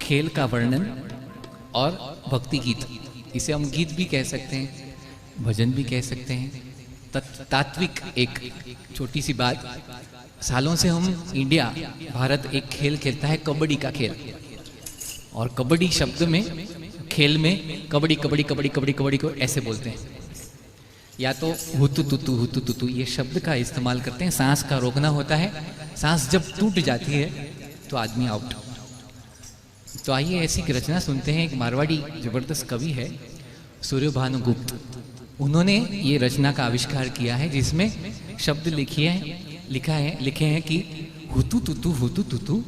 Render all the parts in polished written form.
खेल का वर्णन और भक्ति गीत, इसे हम गीत भी कह सकते हैं, भजन भी कह सकते हैं। तात्विक एक छोटी सी बात, सालों से हम इंडिया भारत एक खेल खेलता है, कबड्डी का खेल। और कबड्डी शब्द में, खेल में कबड्डी कबड्डी कबड्डी कबड्डी कबड्डी को ऐसे बोलते हैं, या तो हुतु तुतु ये शब्द का इस्तेमाल करते हैं। सांस का रोकना होता है, सांस जब टूट जाती है तो आदमी आउट। तो आइए ऐसी एक रचना सुनते हैं। एक मारवाड़ी जबरदस्त कवि है सूर्यभानु गुप्त, उन्होंने ये रचना का आविष्कार किया है, जिसमें शब्द लिखे हैं कि हुतु तुतु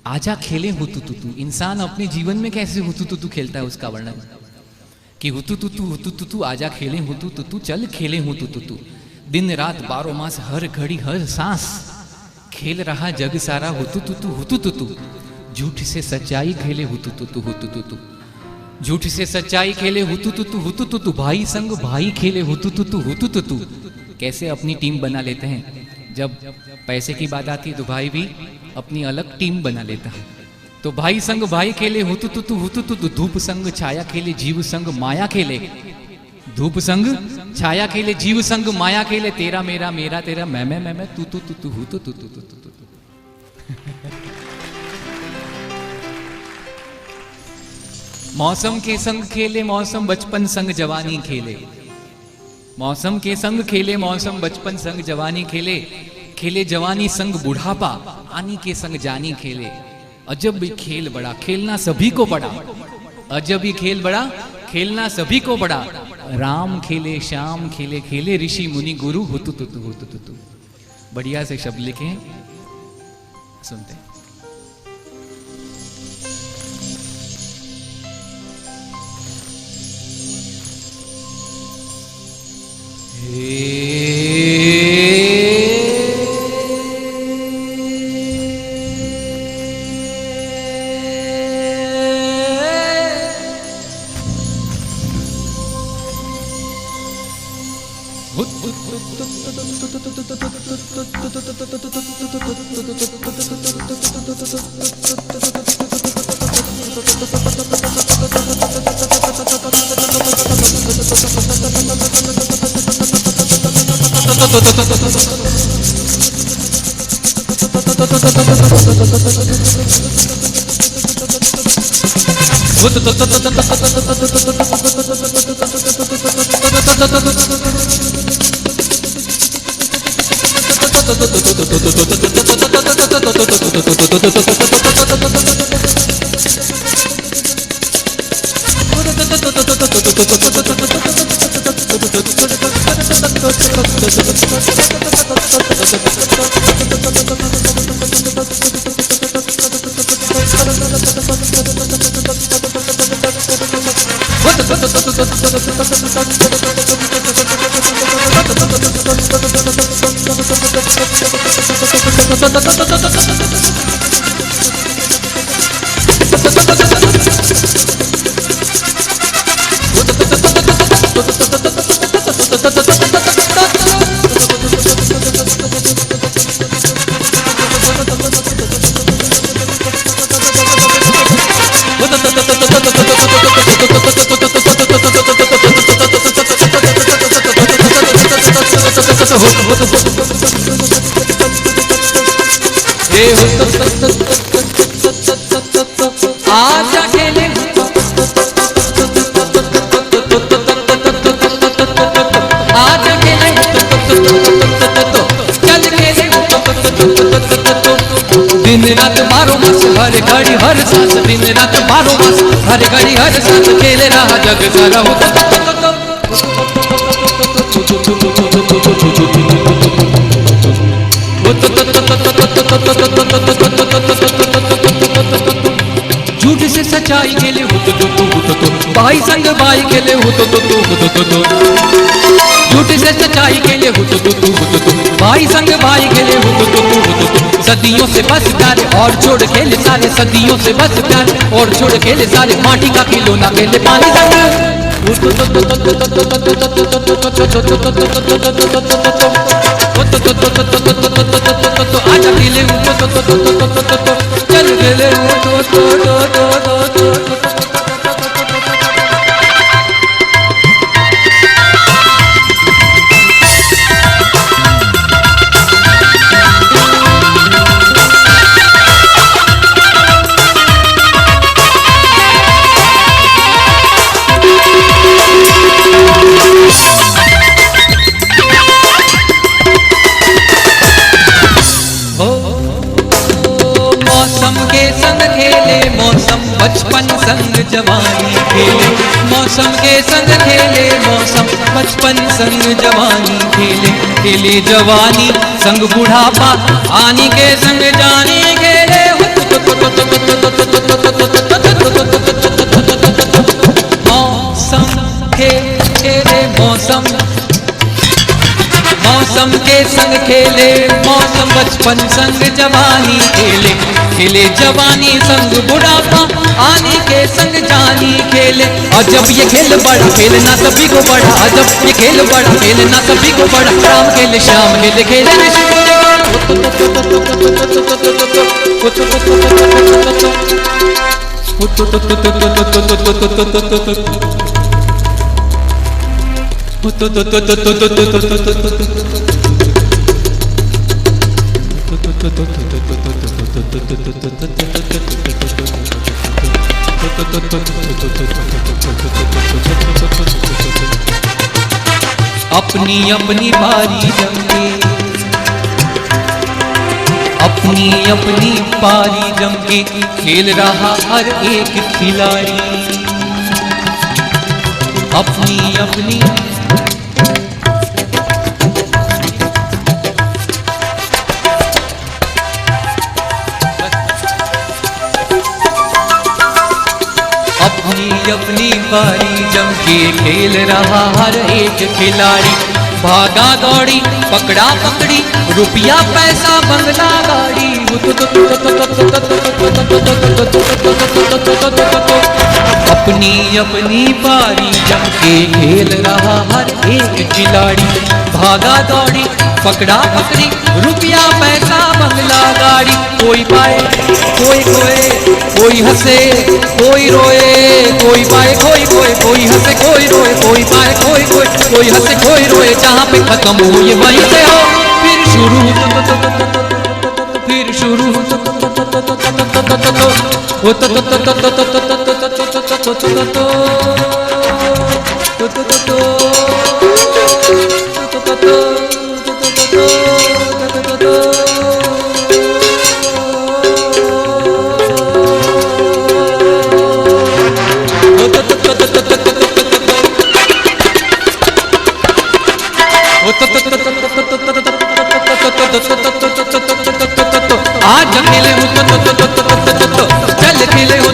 आजा खेले हुतु तुतु। इंसान अपने जीवन में कैसे हुतु तुतु खेलता है उसका वर्णन, कि हुतु तुतु आजा खेले हुतु तुतु, चल खेले हुतु तुतु। दिन रात 12 मास हर घड़ी हर सांस खेल रहा जग सारा हुतु तुतु। झूठ से सच्चाई खेले हुतु तुतु। झूठ से सच्चाई खेले हुतु तुतु। भाई संग भाई खेले हुतु तुतु। कैसे अपनी टीम बना लेते हैं, जब पैसे की बात आती है तो भाई भी अपनी अलग टीम बना लेता है। तो भाई संग भाई खेले हुतु तुतु। धूप संग छाया खेले जीव संग माया खेले। धूप संग छाया खेले जीव संग माया खेले। तेरा मेरा मेरा तेरा मैं तू हुतु तुतु। मौसम के संग खेले मौसम, बचपन संग जवानी खेले। मौसम के संग खेले मौसम, बचपन संग जवानी खेले। खेले जवानी संग बुढ़ापा, आनी के संग जानी खेले। अजब भी खेल बड़ा, खेलना सभी को बड़ा। अजब ही खेल बड़ा, खेलना सभी को बड़ा। राम खेले श्याम खेले, खेले ऋषि मुनि गुरु हुतु तुतु। बढ़िया से शब्द लिखे हैं, सुनते हैं। आजा खेले आजा खेले चल खेले। दिन रात 12 मास हर घड़ी हर सांस, दिन रात 12 मास हर घड़ी हर सांस खेले रहा जग सारा झूठ से सच्चाई खेले हुतु तुतु। भाई संग भाई खेले हुतु तुतु। झूठ से सच्चाई खेले हुतु तुतु। भाई संग भाई खेले हुतु तुतु। सदियों से बस प्यार और छोड़ खेले सारे, सदियों से बस प्यार और छोड़ खेले सारे। माटी का खिलौना खेले पानी संग। आजा खेले चल खेले बचपन संग जवानी खेले, मौसम के संग खेले मौसम, बचपन संग जवानी खेले, खेले जवानी संग बुढ़ापा, आनी के संग जानी खेले। मौसम खेले मौसम, मौसम के संग खेले मौसम, बचपन संग जवानी खेले, खेले जवानी संग बुढ़ापा, आने के संग जानी खेले। और जब ये खेल बड़ा खेलना सभी को बड़ा, जब ये खेल बड़ा खेलना सभी को बड़ा, राम खेले श्याम खेले खेले अपनी अपनी बारी जमके, अपनी अपनी पारी जमके, खेल रहा हर एक खिलाड़ी अपनी अपनी। अपनी बारी जमके खेल रहा हर एक खिलाड़ी, भागा दौड़ी पकड़ा पकड़ी, रुपया पैसा बंगला गाड़ी। अपनी अपनी बारी जमके खेल रहा हर एक खिलाड़ी, भागा दौड़ी पकड़ा पकड़ी, रुपया पैसा बंगला गाड़ी। कोई पाए कोई खोए, कोई हंसे कोई रोए, कोई पाए कोई खोए, कोई हंसे कोई रोए, कोई पाए कोई खोए, कोई हंसे कोई रोए। जहाँ पे खत्म हो ये वहीं से हो फिर शुरू, फिर शुरू आज अकेले हो चल खेले हो,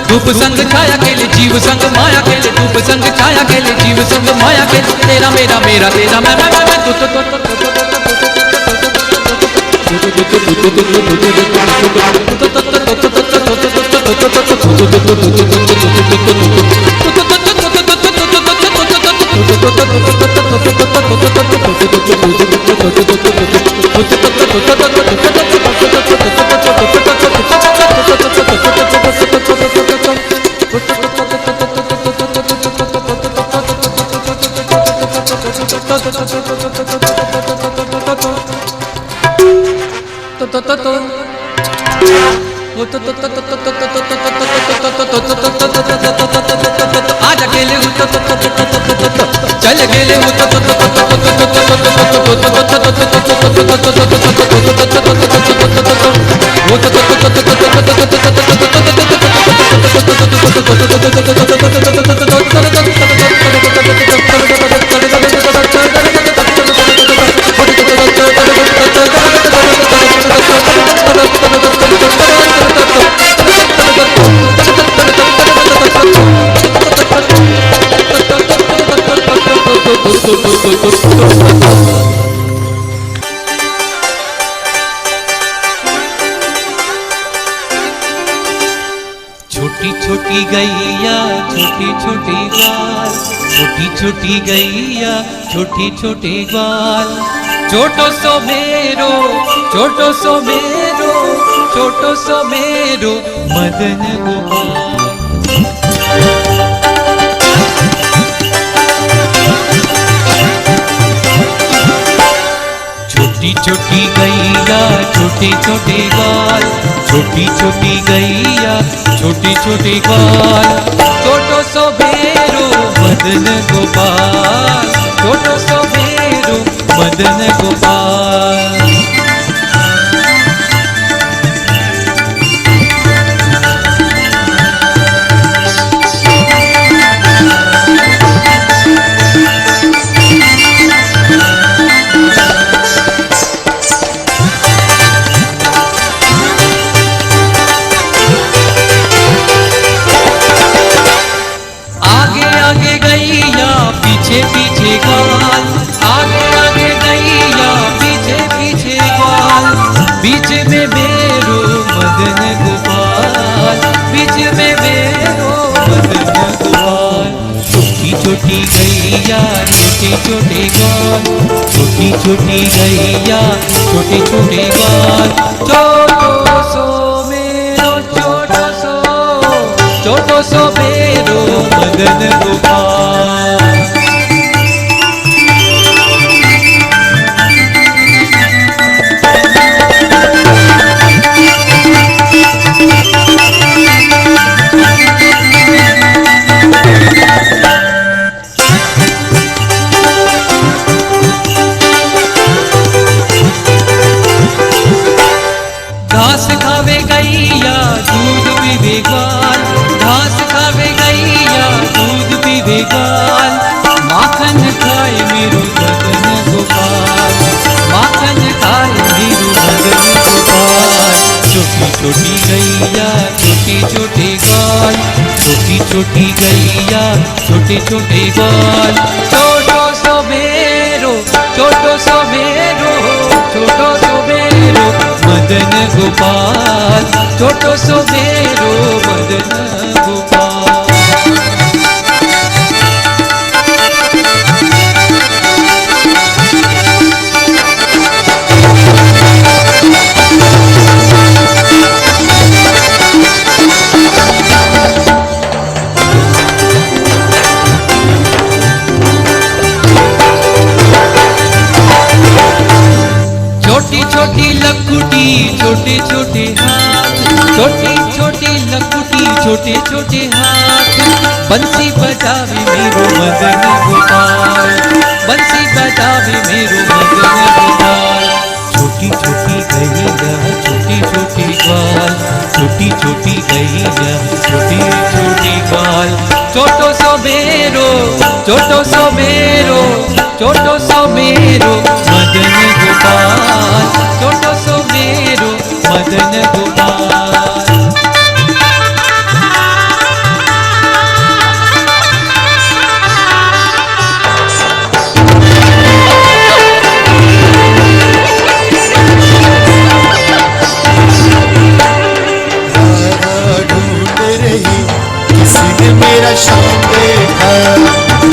धूप संग छाया खेले जीव संग माया खेले, धूप संग छाया खेले जीव संग माया खेले, तेरा मेरा मेरा तेरा मैं आज अकेले हो चल अकेले हो छोटी छोटी गैया छोटी छोटी ग्वाल, छोटी छोटी गैया छोटी छोटी ग्वाल, छोटो सो मेरो छोटो सो मेरो छोटो सो मेरो मदन गोपाल। छोटी छोटी गैया छोटी छोटी ग्वाल, छोटी छोटी गैया छोटी छोटी ग्वाल, छोटो सो मेरो मदन गोपाल, छोटो सो मेरो मदन गोपाल। गैया छोटे छोटे गाल, छोटी छोटी गैया छोटे छोटे गाल। छोटो सो मेरो छोटो सो मेरो मदन गोपाल। घास खावे गैया दूध पीवे गाल, घास खावे गैया दूध पीवे गाल। माखन खाए मेरो मदन गोपाल, माखन खाए मेरो मदन गोपाल। छोटी छोटी गैया छोटे छोटे गाल, छोटी छोटी गैया छोटे छोटे गाल। छोटो सो मेरो छोटो सो मेरो छोटो सो मेरो मदन गोपाल। छोटो सो मेरो मदन गोपाल। छोटी छोटी लकुटी छोटे छोटे हाथ, छोटी छोटी लकुटी छोटे छोटे हाथ। बंसी बजावे मेरो मदन गोपाल, बंसी बजावे मेरो मदन गोपाल। छोटी छोटी गैया छोटी छोटी ग्वाल, छोटी छोटी गैया छोटी छोटी ग्वाल। छोटो सो मेरो छोटो सो मेरो छोटो सो मेरो मदन गोपाल। छोटो सो मेरो मदन गोपाल। मेरा शाम देखा,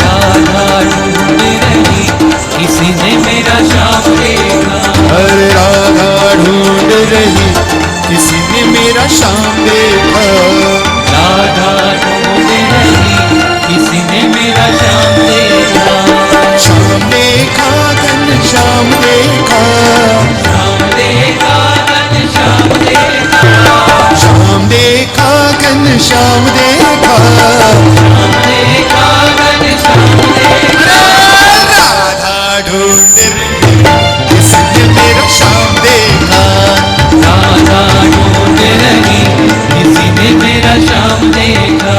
राधा ढूंढ रही किसी ने मेरा शाम देखा। अरे राधा ढूंढ रही किसी ने मेरा शाम देखा, राधा ढूंढ रही किसी ने मेरा शाम देखा। शाम देखा घन शाम देखा, शाम देखा घन शाम देखा, शाम देखा घन शाम देखा, शाम देखा घन शाम देखा। राधा ढूंढ रही किसी ने मेरा शाम देखा, राधा ढूंढ रही किसी ने मेरा शाम देखा।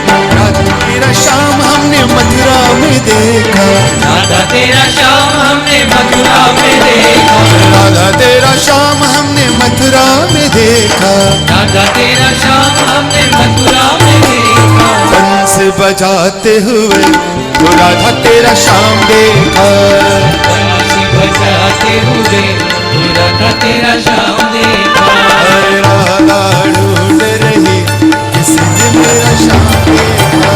राधा तेरा शाम हमने मथुरा में देखा, राधा तेरा शाम हमने मथुरा में देखा, राधा तेरा शाम हमने मथुरा में देखा। बंस बजाते हुए तो राधा तेरा शाम देखा, बंसी बजाते हुए तो राधा तेरा शाम देखा। अरे राधा ढूंढ रही किसी ने मेरा शाम देखा,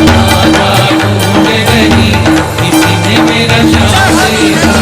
राधा ढूंढ रही किसी ने मेरा शाम देखा।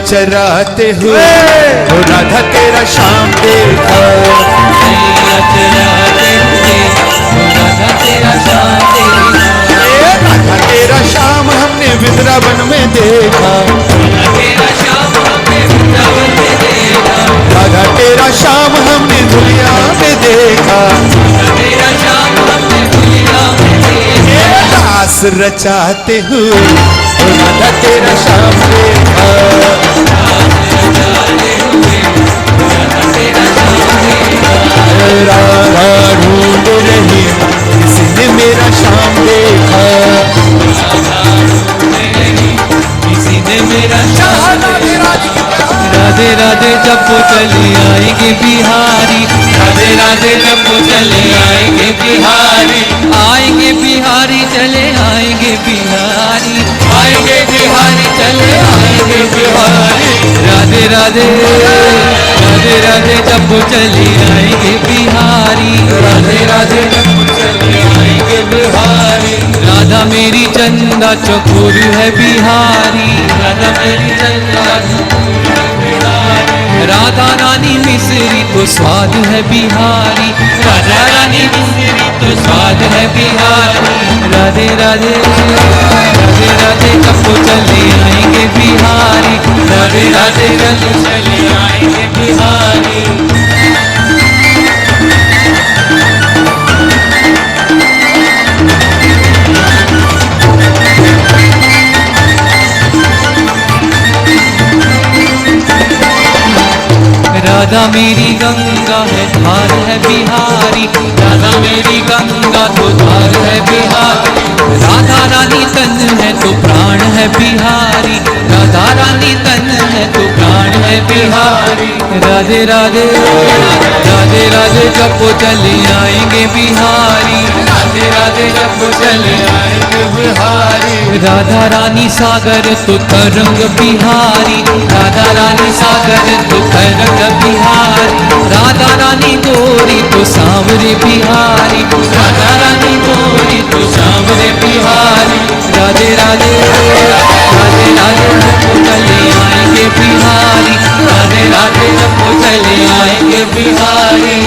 चराते हुए ओ राधा तेरा श्याम देखा। नैया चराते हुए ओ राधा तेरा श्याम देखा। राधा तेरा श्याम हमने वृंदावन में देखा। तेरा श्याम हमने वृंदावन में देखा। राधा तेरा श्याम हमने दुनिया में देखा। तेरा श्याम हमने दुनिया में देखा। रास रचाते हुए ओ राधा तेरा श्याम देखा। राधा ढूंढ रही किसी ने मेरा श्याम देखा। किसी ने मेरा श्याम देखा। राधे राधे जब वो चले आएंगे बिहारी। राधे राधे जब वो चले आएंगे बिहारी। आएंगे बिहारी चले आएंगे बिहारी। आएंगे बिहारी चले आएंगे बिहारी। राधे राधे राधे राधे जब वो चले आएंगे बिहारी। राधे राधे जब वो चले आएंगे बिहारी। राधा मेरी चंदा चकोर है बिहारी। राधा मेरी चंदा चकोर है बिहारी। राधा रानी मिश्री तो स्वाद है बिहारी। राधा रानी मिश्री तो स्वाद है बिहारी। राधे राधे राधे राधे जब वो चले आएंगे बिहारी। राधे राधे जब वो चले आएंगे बिहारी। राधा मेरी गंगा है धार है बिहारी। राधा मेरी गंगा तो धार है बिहारी। राधा रानी तन है तो प्राण है बिहारी। राधा रानी तन है तो प्राण है बिहारी। राधे राधे राधे राधे जब वो चले आएंगे बिहारी। राधे राधे जब वो चले आएंगे बिहारी। राधा रानी सागर तो तरंग बिहारी। राधा रानी सागर तो तरंग बिहारी। राधा रानी गोरी तो सांवरे बिहारी। राधा रानी गोरी तो सांवरे बिहारी। राधे राधे राधे राधे जब वो चले आएंगे बिहारी। राधे राधे जब वो चले आएंगे बिहारी।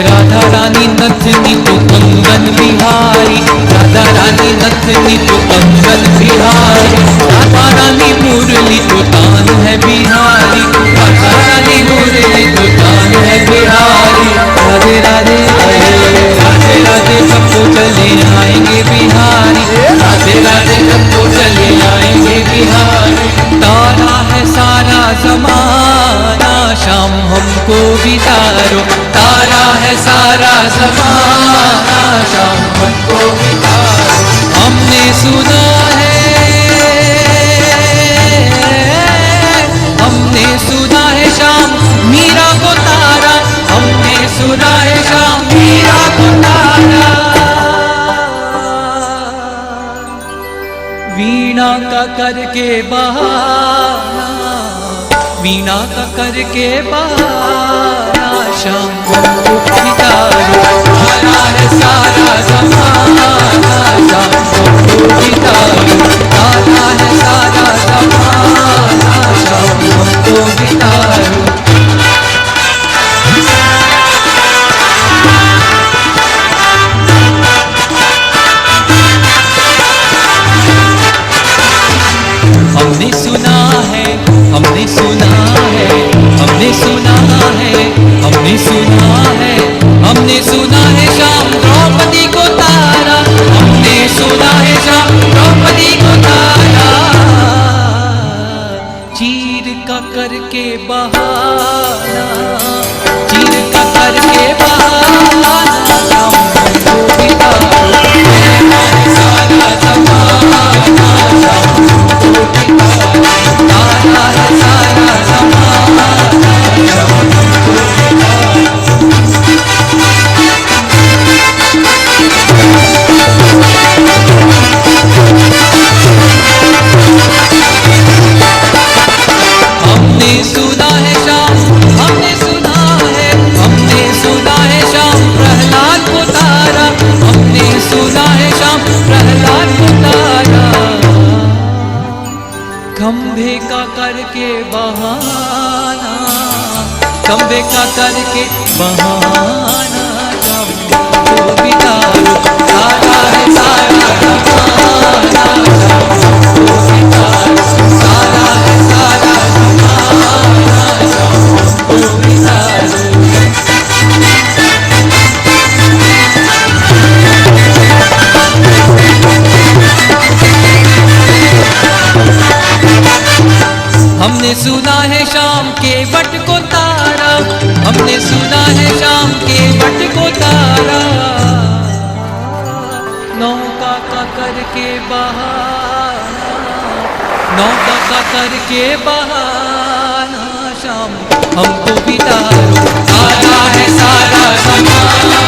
राधा रानी नथनी तो कंगन बिहारी। राधा रानी नथनी तो कंगन बिहारी। राधा रानी मुरली तो तान है बिहारी। राधा रानी मुरली तो तान है बिहारी। राधे राधे राधे राधे जब वो चले आएंगे बिहारी। राधे राधे जब वो चले आएंगे बिहारी। तारा है सारा जमाना शाम हमको बितारो। तारा है सारा ज़माना शाम हमको बितारो। हमने सुना है शाम मीरा को तारा। हमने सुना है शाम मीरा को तारा। वीणा का करके बहाना। वीणा का करके बहाना शाम हमको बितारो। तारा है सारा ज़माना शाम हमको बितारो। तारा है सारा ज़माना शाम हमको बितारो। हमने सुना है हमने सुना है हमने सुना है हमने सुना है हमने सुना है शाम द्रौपदी को तारा। हमने सुना है शाम द्रौपदी को तारा। चीर का करके बहाना। चीर का करके बहाना शाम हमको बितारो। सारा ज़माना शाम हमको बितारो। तारा है सारा ज़माना शाम हमको बितारो। हमने सुना खंभे का करके बहाना, खंभे का करके बहाना, तो बितारो सारा है सारा जमाना, तो बितारो सारा है सारा जमाना, तो बितारो। हमने सुना है शाम के बट को तारा, हमने सुना है शाम के बट को तारा, नौका का करके बहाना, नौका का करके बहाना, शाम हमको बितारो सारा है सारा जमाना,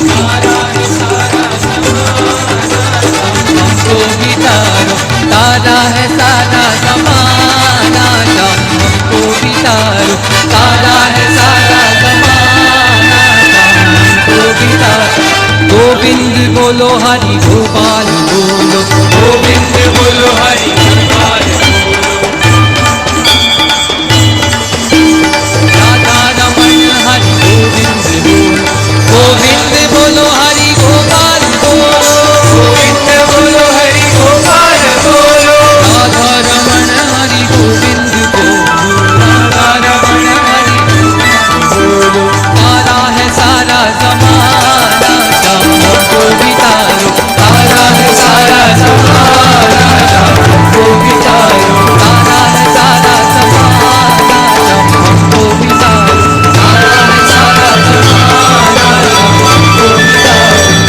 सारा है सारा जमाना, हमको बितारो सारा है सारा जमाना, हमको बितारो सारा है सारा जमाना, हमको बितारो। गोविंद बोलो हरि गोपाल बोलो, गोविंद बोलो हरि गोपाल बोलो, राधा रमन हरि गोविंद बोलो, गोविंद बोलो हरि गोपाल बोलो, गोविंद बोलो हरि गोपाल बोलो, राधा रमण हरि गोविंद बोलो, राधा रमण हरि गोविंद बोलो। सारा है सारा जमाना, हमको बितारो सारा है सारा जमाना, हमको बितारो सारा है सारा जमाना, हमको बितारो सारा है सारा जमाना, हमको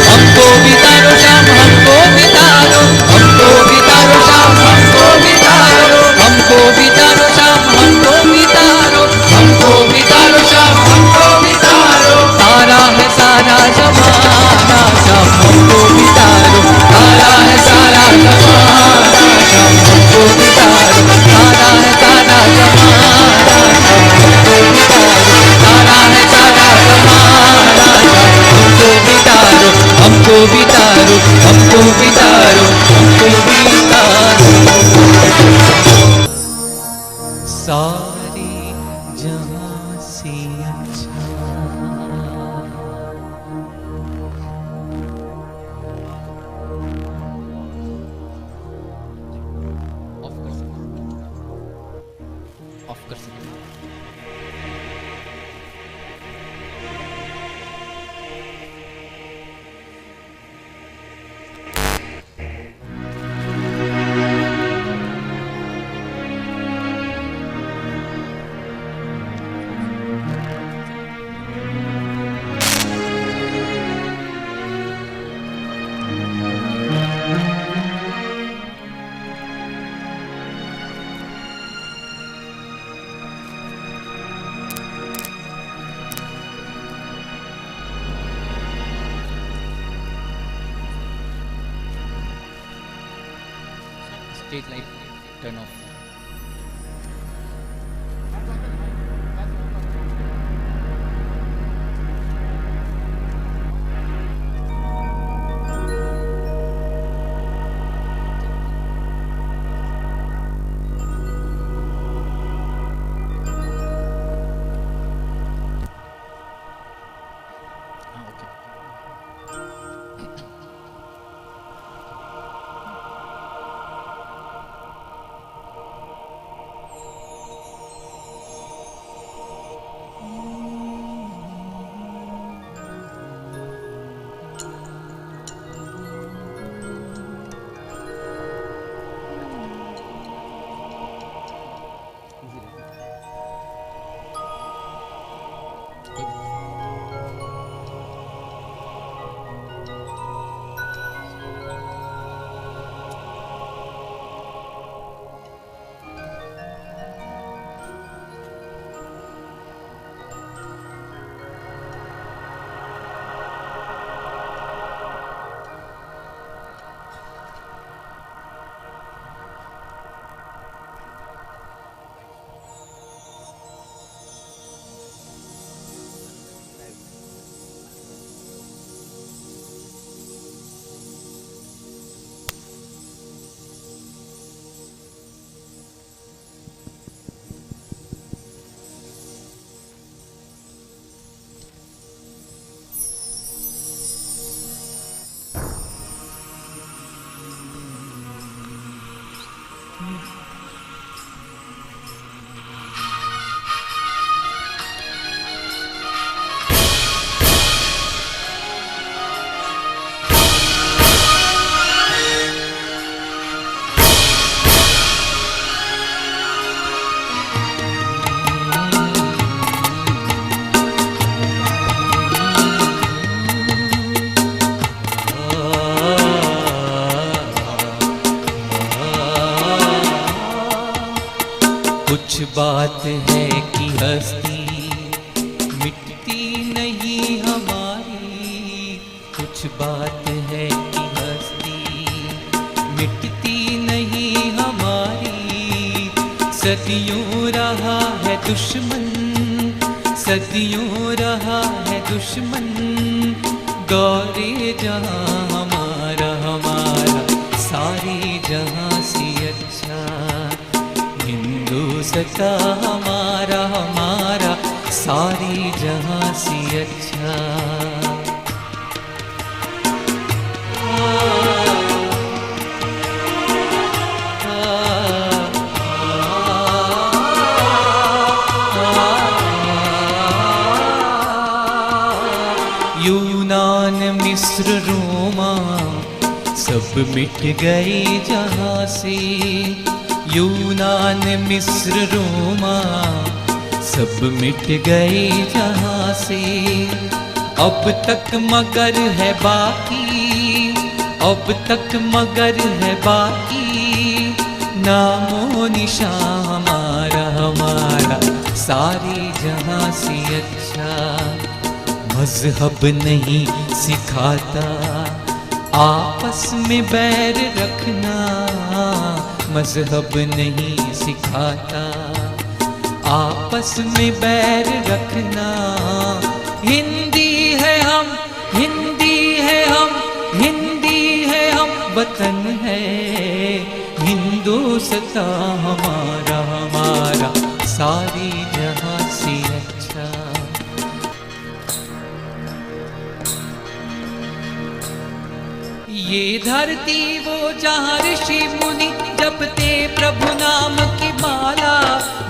बितारो, हमको बितारो श्याम हमको बितारो, हमको बितारो श्याम हमको बितारो, हमको बितारो श्याम हमको बितारो, हमको बितारो श्याम हमको बितारो, सारा है सारा जमाना, श्याम हमको बितारो सारा है सारा जमाना, श्याम हमको बितारो सारा है सारा जमाना, श्याम हमको बितारो सारा है सारा जमाना, हमको बितारो, हमको बितारो, हमको बितारो, हमको बितारो। सारे जहां से अच्छा ऑफ कर सकते, ऑफ कर सकते। Stage light turn off. कुछ बात है कि हस्ती मिटती नहीं हमारी, कुछ बात है कि हस्ती मिटती नहीं हमारी। सदियों रहा है दुश्मन, सदियों रहा है दुश्मन, दौरे जहां हमारा हमारा सारे जहां से अच्छा। हिंदुस्ता हमारा हमारा सारी जहां से अच्छा। यूनान मिस्र रोमा सब मिट गए जहां से। यूनान मिस्र रोमा सब मिट गए जहां से। अब तक मगर है बाकी, अब तक मगर है बाकी, नामो निशान हमारा हमारा सारे जहां से अच्छा। मजहब नहीं सिखाता आपस में बैर रखना, मजहब नहीं सिखाता आपस में बैर रखना। हिंदी है हम, हिंदी है हम, हिंदी है हम, वतन है हिंदुस्ता हमारा हमारा सारी जहां से अच्छा। ये धरती वो जहाँ ऋषि मुनि जपते प्रभु नाम की माला,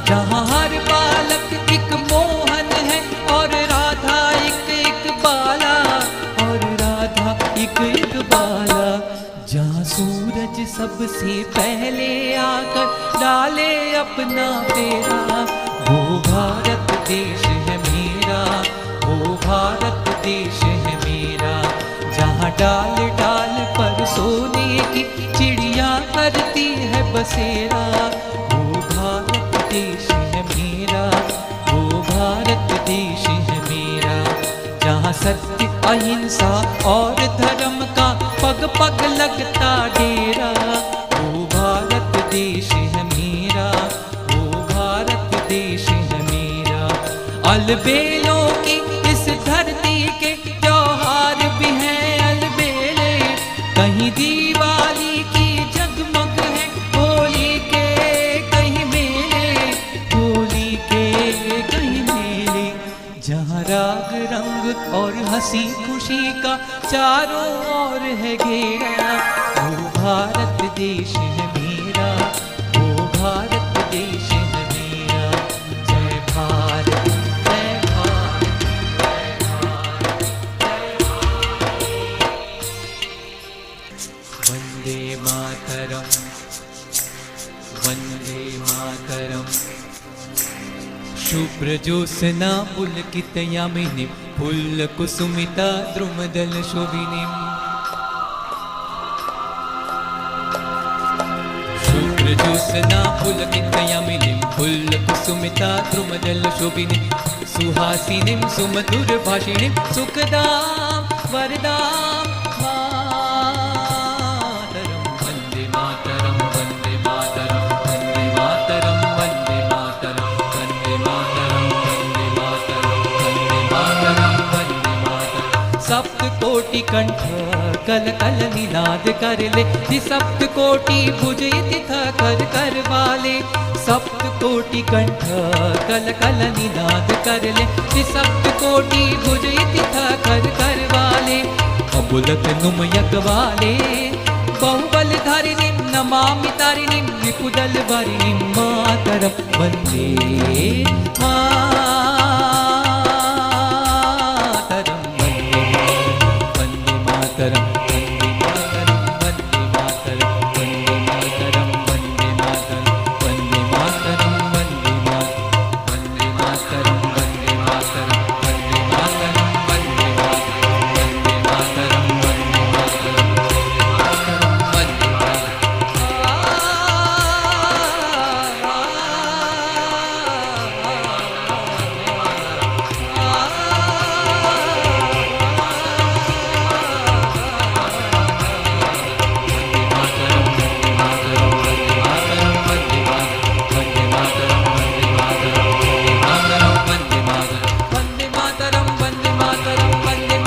जहाँ हर बालक एक मोहन है और राधा एक बाला, और राधा एक बाला। जहाँ सूरज सबसे पहले आकर डाले अपना फेरा, वो भारत देश है मेरा, वो भारत देश है मेरा। जहाँ डाल डाल पर सोने की चिड़िया करती है बसेरा, वो भारत देश है मेरा, वो भारत देश है मेरा। जहाँ सत्य अहिंसा और धर्म का पग पग लगता डेरा, वो भारत देश है मेरा, वो भारत देश है मेरा। अलबेलों की इस धरती के त्योहार भी हैं अलबेले, कहीं दिवाली की जगमग है होली के कहीं मेले, होली के कहीं मेले। जहाँ राग रंग और हंसी खुशी का चारों ओर है घेरा, वो भारत देश है मेरा, वो भारत देश है मेरा। जय भारत जय भारत जय भारत जय भारत। वंदे मातरम वंदे मातरम। शुभ्र ज्योत्स्ना पुलकित यामिनीं फुल्ल कुसुमिता द्रुमदल शोभिनीं। शुभ्र ज्योत्स्ना पुलकित यामिनीं फुल्ल कुसुमिता द्रुमदल शोभिनीं। सुहासिनीं सुमधुर भाषिणीं सुखदां वरदां मातरं। वन्दे मातरं वन्दे मातरं वन्दे मातरं वन्दे मातरं वन्दे मातरं वन्दे मातरं वन्दे मातरं वन्दे मातरं। सप्त कोटि कंठ कल कल निनाद कर ले, सप्त कोटि भुज इति कर कर वाले। सप्त कोटि कंठ कल कल निनाद कर ले, सप्त कोटि भुज इति कर कर वाले। अबुलक नुम यज्ञ वाले बहुबल धारिणीं नमामि तारिणीं, विपुल कूदलवरिणीं मातरं वन्दे मातरं वन्दे मातरं वन्दे मातरं वन्दे मातरं वन्दे मातरं वन्दे मातरं वन्दे मातरं वन्दे मातरं वन्दे मातरं वन्दे मातरं वन्दे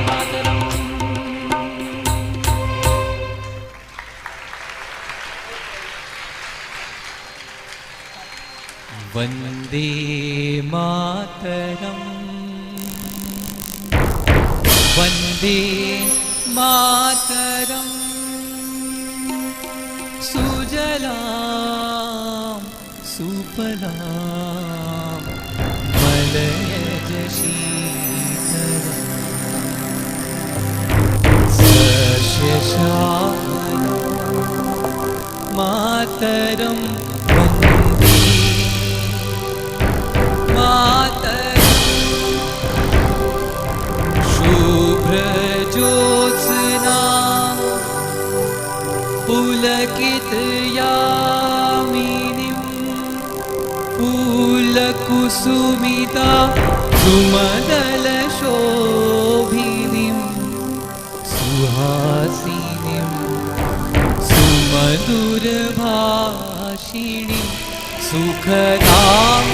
मातरं वन्दे मातरम् वन्दे मातरम् सुजलां सुफलां मलयज शीतलां सस्यश्यामलां मातरं वन्दे शुभ्रज्योत्स्ना पुलकितयामिनीं फूलकुसुमिता सुमदलशोभिनीं सुहासिनीं सुमधुरभाषिणीं सुखदां